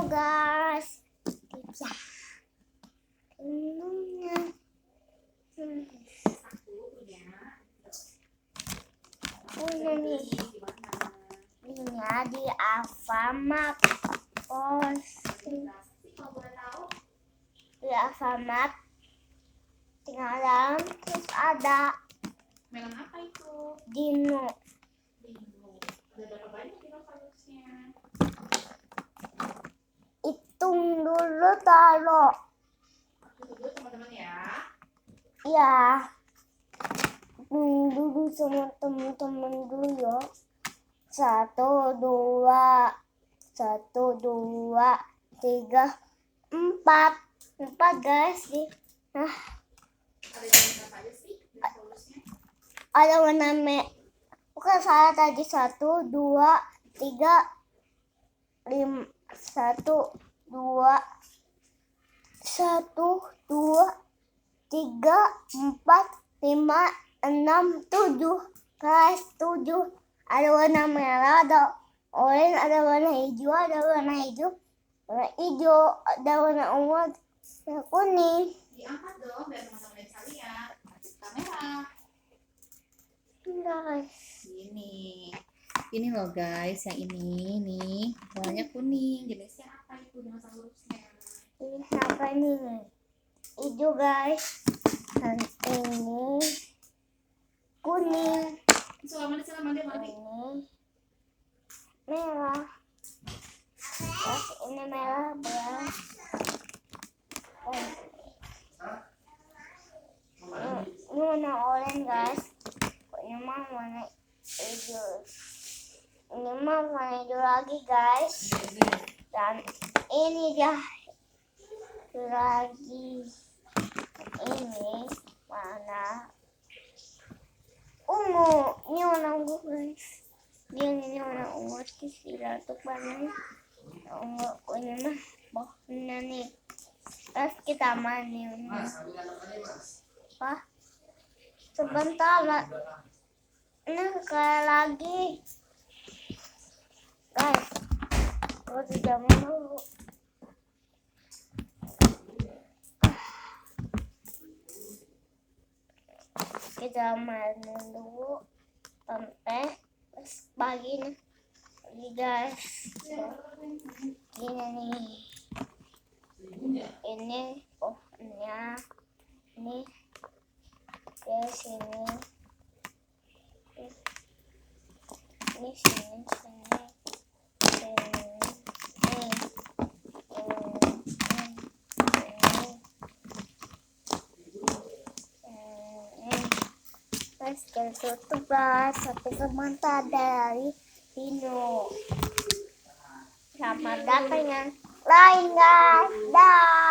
guys. Ya. Ini nih. Ini di Alfamart. Di Alfamart. Tinggal dalam terus ada mainan apa itu? dino. Ada berapa banyak dinosaurusnya? Hitung dulu taruh. Dulu teman-teman ya. Ya. Dulu sama teman-teman dulu ya. 1, 2, 3, 4 guys. Nah, Ada jenis apa aja sih dinosaurusnya? ada warna merah. Bukan salah tadi 1, 2, 3, 5, 1, 2, 3, 4, 5, 6, 7 guys, 7. Ada warna merah, ada oranye, ada warna hijau, ada warna hijau, ada warna ungu, ada kuning. Diangkat dong biar teman-teman bisa lihat. Kasih kamera. Guys, Ini loh guys, yang ini nih warnanya kuning. Jenisnya apa itu dinosaurusnya? ini apa nih? Hijau guys, dan ini kuning, Selamat mandi. ini merah, terus ini merah beras, ini warna oranye guys, ini mah warna hijau, ini mah warna hijau lagi guys, dan ini dia lagi, ini warna ungu, ini warna ungu guys, ini warna ungu sih untuk warnanya ungu, ini mah pohonnya nih. Terus kita mainin. Apa? Sebentar lah. Ini kayak lagi. Guys, harus jaman dulu. Kita mainin dulu sampai pagi nih. Pagi guys. Ini nih. Ini pohonnya. Ini ke sini. Ini sini. Guys, jangan tutup guys. Sampai sebentar dari Dino. Selamat datang yang lain guys. Dah.